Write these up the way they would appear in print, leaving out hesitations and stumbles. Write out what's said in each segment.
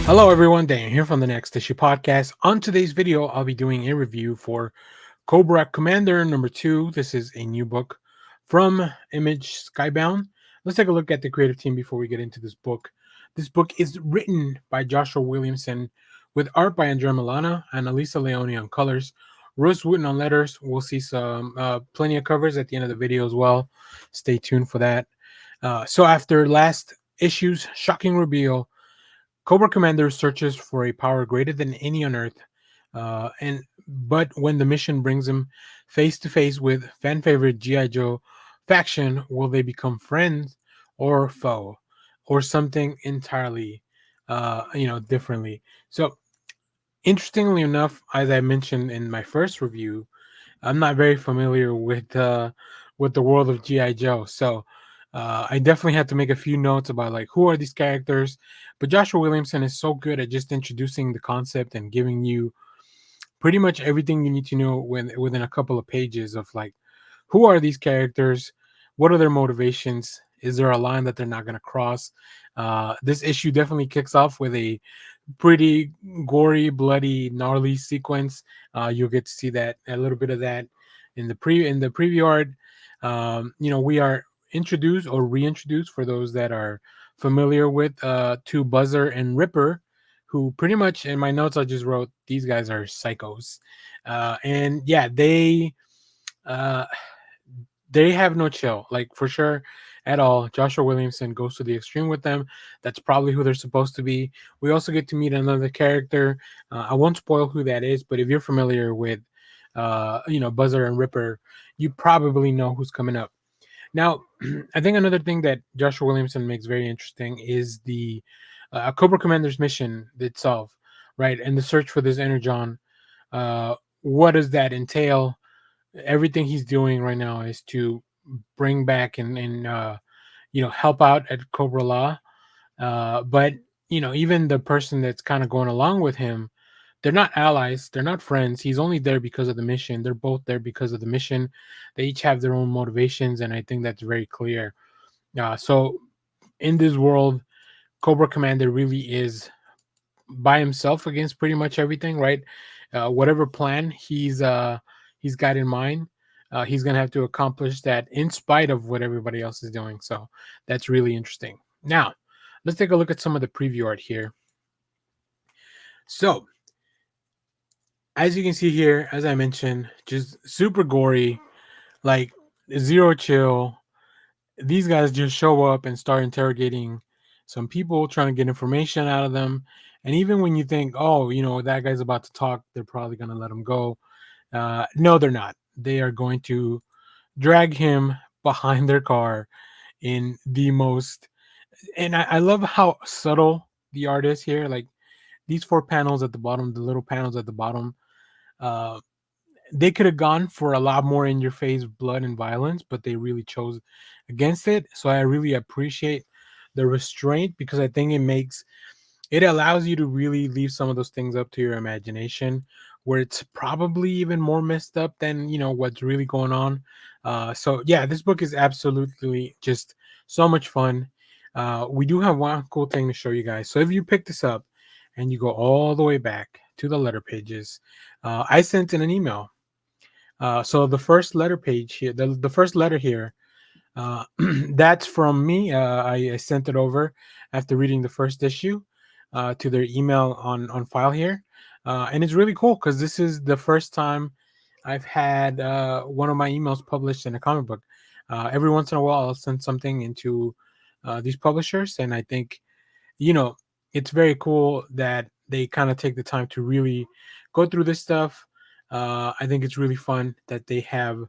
Hello everyone, Dan here from the Next Issue Podcast. On today's video, I'll be doing a review for Cobra Commander number 2. This is a new book from Image Skybound. Let's take a look at the creative team before we get into this book. This book is written by Joshua Williamson with art by Andrea Milana and Annalisa Leoni on colors. Rose Wooten on letters. We'll see some plenty of covers at the end of the video as well. Stay tuned for that. So after last issue's shocking reveal, Cobra Commander searches for a power greater than any on Earth, but when the mission brings him face to face with fan favorite GI Joe faction, will they become friends or foe, or something entirely, differently? So, interestingly enough, as I mentioned in my first review, I'm not very familiar with the world of GI Joe, so I definitely had to make a few notes about like who are these characters. But Joshua Williamson is so good at just introducing the concept and giving you pretty much everything you need to know within a couple of pages of like who are these characters, what are their motivations, is there a line that they're not going to cross. This issue definitely kicks off with a pretty gory, bloody, gnarly sequence. You'll get to see that a little bit of that in the preview art. We are introduced or reintroduced for those that are familiar with to Buzzer and Ripper, who pretty much in my notes I just wrote these guys are psychos, and yeah, uh, they have no chill, like for sure at all. Joshua Williamson goes to the extreme with them. That's probably who they're supposed to be. We also get to meet another character. I won't spoil who that is, but if you're familiar with, Buzzer and Ripper, you probably know who's coming up. Now, I think another thing that Joshua Williamson makes very interesting is the Cobra Commander's mission itself, right? And the search for this energon. Uh, what does that entail? Everything he's doing right now is to bring back and help out at Cobra Law. But even the person that's kind of going along with him, they're not allies, they're not friends. He's only there because of the mission. They're both there because of the mission. They each have their own motivations, and I think that's very clear. So in this world, Cobra Commander really is by himself against pretty much everything, right? Whatever plan he's got in mind, he's gonna have to accomplish that in spite of what everybody else is doing. So that's really interesting. Now, let's take a look at some of the preview art here. So, as you can see here, as I mentioned, just super gory, like zero chill. These guys just show up and start interrogating some people, trying to get information out of them. And even when you think, oh, that guy's about to talk, they're probably going to let him go. No, they're not. They are going to drag him behind their car in the most. And I love how subtle the art is here. Like these four panels at the bottom, the little panels at the bottom. Uh, they could have gone for a lot more in your face blood and violence, but they really chose against it. So I really appreciate the restraint because I think it allows you to really leave some of those things up to your imagination, where it's probably even more messed up than what's really going on. So yeah, this book is absolutely just so much fun. We do have one cool thing to show you guys. So if you pick this up and you go all the way back to the letter pages, I sent in an email. So the first letter page here, the first letter here, that's from me. I sent it over after reading the first issue to their email on file here, and it's really cool because this is the first time I've had one of my emails published in a comic book. Every once in a while, I'll send something into these publishers, and I think you know it's very cool that they kind of take the time to really go through this stuff. I think it's really fun that they have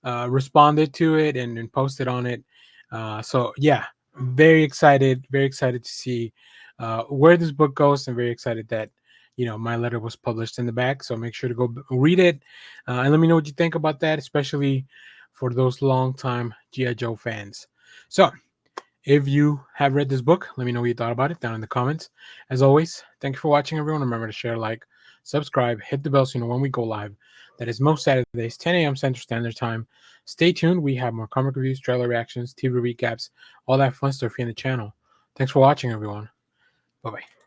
responded to it and posted on it. So yeah, very excited to see where this book goes, and very excited that my letter was published in the back. So make sure to go read it and let me know what you think about that, especially for those long time GI Joe fans. So if you have read this book, let me know what you thought about it down in the comments. As always, thank you for watching, everyone. Remember to share, like, subscribe, hit the bell so you know when we go live. That is most Saturdays, 10 a.m. Central Standard Time. Stay tuned. We have more comic reviews, trailer reactions, TV recaps, all that fun stuff here in the channel. Thanks for watching, everyone. Bye-bye.